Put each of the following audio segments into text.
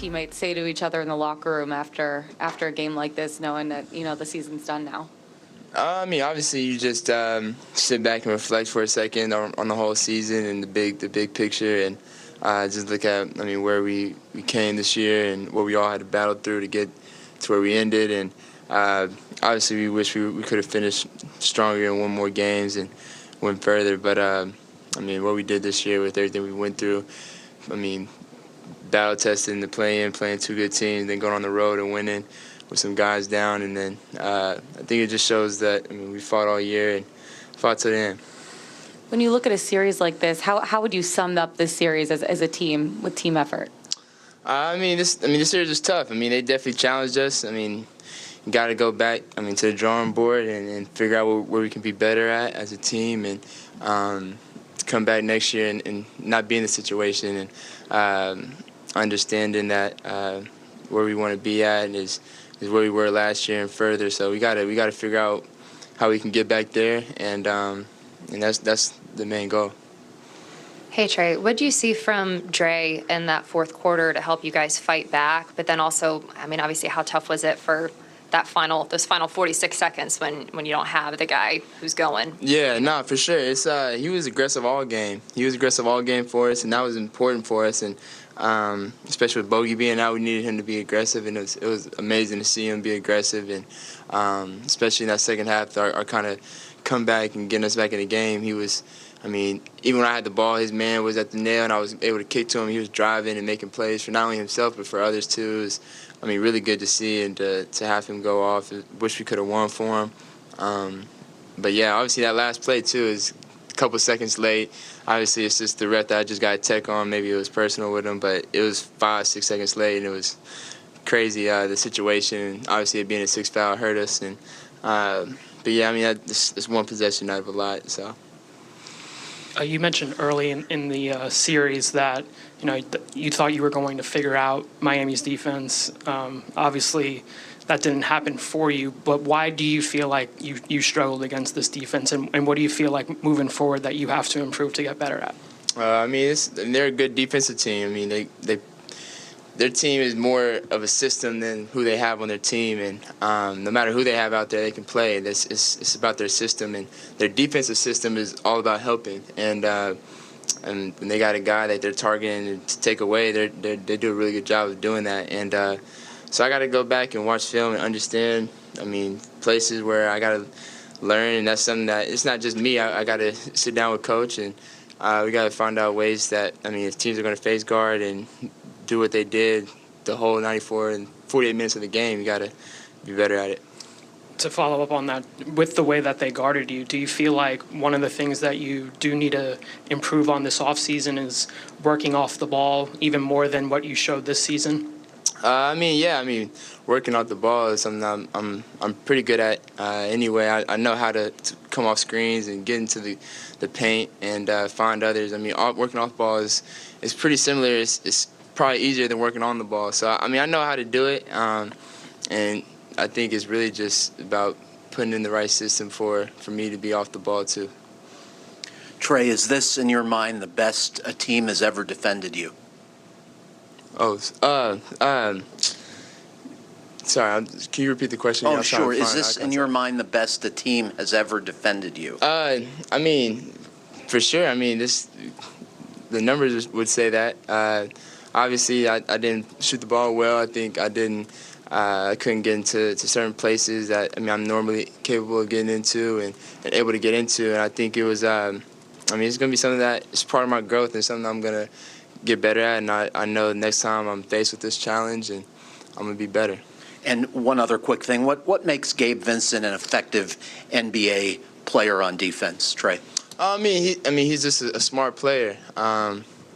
teammates say to each other in the locker room after a game like this, knowing that the season's done now? I mean, obviously, you just sit back and reflect for a second on the whole season and the big picture, and just look at where we came this year and what we all had to battle through to get to where we ended, and obviously we wish we could have finished stronger and won more games and went further. But what we did this year with everything we went through, battle testing the playing two good teams, then going on the road and winning with some guys down, and then I think it just shows that we fought all year and fought to the end. When you look at a series like this, how would you sum up this series as a team with team effort? This series was tough. They definitely challenged us. You got to go back to the drawing board and figure out where we can be better at as a team, and come back next year and not be in the situation, and understanding that where we want to be at is where we were last year and further. So we got to figure out how we can get back there, and that's the main goal. Hey, Trae, what do you see from Trae in that fourth quarter to help you guys fight back? But then also, obviously, how tough was it for those final 46 seconds when you don't have the guy who's going? Yeah, no, for sure. It's he was aggressive all game. He was aggressive all game for us, and that was important for us. And especially with Bogey being out, we needed him to be aggressive, and it was amazing to see him be aggressive. And especially in that second half, our kind of comeback and getting us back in the game, he was. Even when I had the ball, his man was at the nail, and I was able to kick to him. He was driving and making plays for not only himself but for others too. It was, really good to see, and to have him go off. I wish we could have won for him. But yeah, obviously that last play too is a couple seconds late. Obviously it's just the ref that I just got a tech on. Maybe it was personal with him, but it was 5-6 seconds late, and it was crazy the situation. Obviously it being a 6th foul hurt us, and but yeah, it's one possession out of a lot. So. You mentioned early in the series that you thought you were going to figure out Miami's defense. Obviously, that didn't happen for you. But why do you feel like you struggled against this defense, and what do you feel like moving forward that you have to improve to get better at? They're a good defensive team. Their team is more of a system than who they have on their team, and no matter who they have out there, they can play. It's about their system, and their defensive system is all about helping. And when they got a guy that they're targeting to take away, they do a really good job of doing that. And so I got to go back and watch film and understand. Places where I got to learn, and that's something that it's not just me. I got to sit down with coach, and we got to find out ways that if teams are going to face guard and do what they did the whole 94 and 48 minutes of the game, you got to be better at it. To follow up on that, with the way that they guarded you, do you feel like one of the things that you do need to improve on this offseason is working off the ball even more than what you showed this season? Working off the ball is something I'm pretty good at anyway. I know how to come off screens and get into the paint and find others. Working off the ball is pretty similar. It's probably easier than working on the ball. So, I know how to do it, and I think it's really just about putting in the right system for me to be off the ball too. Trae, is this, in your mind, the best a team has ever defended you? Sorry, can you repeat the question? Oh, sure. Is this, in your mind, the best a team has ever defended you? For sure. The numbers would say that. Obviously, I didn't shoot the ball well. I think I couldn't get into certain places that I'm normally capable of getting into and able to get into. And I think it was, it's going to be something that is part of my growth and something I'm going to get better at. And I know next time I'm faced with this challenge, and I'm going to be better. And one other quick thing, what makes Gabe Vincent an effective NBA player on defense, Trae? He's just a smart player.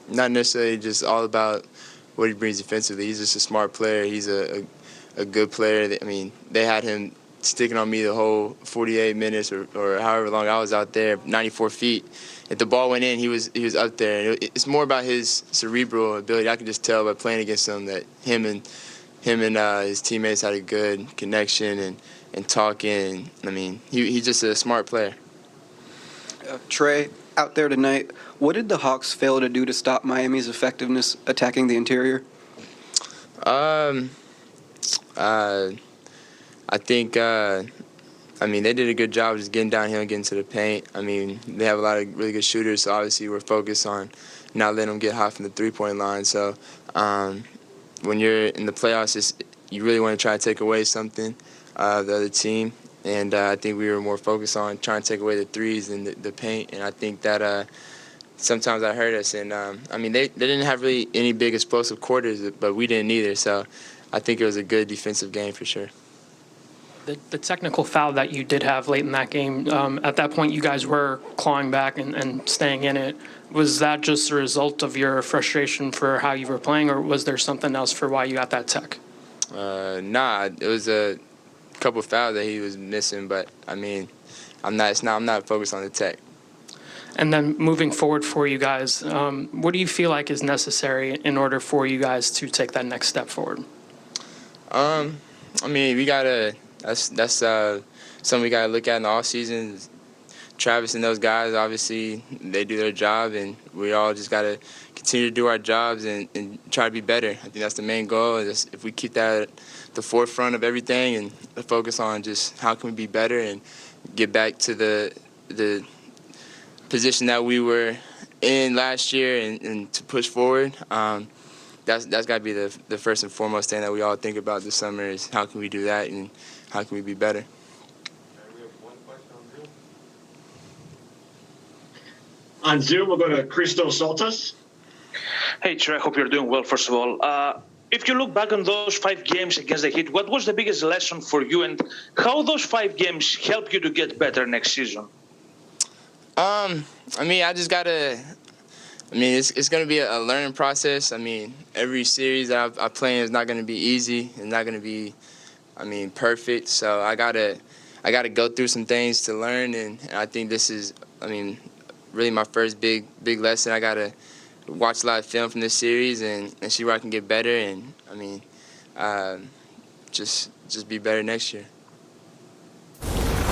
Not necessarily just all about what he brings defensively. He's just a smart player. He's a good player. They had him sticking on me the whole 48 minutes or however long I was out there, 94 feet. If the ball went in, he was up there. And it's more about his cerebral ability. I could just tell by playing against him that him and his teammates had a good connection and talking. He's just a smart player. Trae, out there tonight, what did the Hawks fail to do to stop Miami's effectiveness attacking the interior? I think, they did a good job just getting downhill and getting to the paint. They have a lot of really good shooters, so obviously we're focused on not letting them get hot from the three-point line. So when you're in the playoffs, you really want to try to take away something of the other team. And I think we were more focused on trying to take away the threes and the paint. And I think that sometimes that hurt us. And, they didn't have really any big explosive quarters, but we didn't either. So I think it was a good defensive game for sure. The technical foul that you did have late in that game, at that point you guys were clawing back and staying in it. Was that just a result of your frustration for how you were playing, or was there something else for why you got that tech? Nah, it was a couple fouls that he was missing, but I'm not focused on the tech. And then moving forward for you guys, what do you feel like is necessary in order for you guys to take that next step forward? We gotta. That's something we gotta look at in the off season. Travis and those guys, obviously, they do their job, and we all just gotta continue to do our jobs and try to be better. I think that's the main goal. If we keep that at the forefront of everything and focus on just how can we be better and get back to the position that we were in last year and to push forward. That's got to be the first and foremost thing that we all think about this summer is how can we do that and how can we be better. We have one question on Zoom. We'll go to Christo Saltas. Hey, Trae, hope you're doing well, first of all. If you look back on those 5 games against the Heat, what was the biggest lesson for you, and how those 5 games help you to get better next season? I just got to – it's going to be a learning process. Every series that I play in is not going to be easy and not going to be, perfect. So I gotta go through some things to learn, and I think this is, really my first big lesson. I gotta watch a lot of film from this series and see where I can get better, and just be better next year.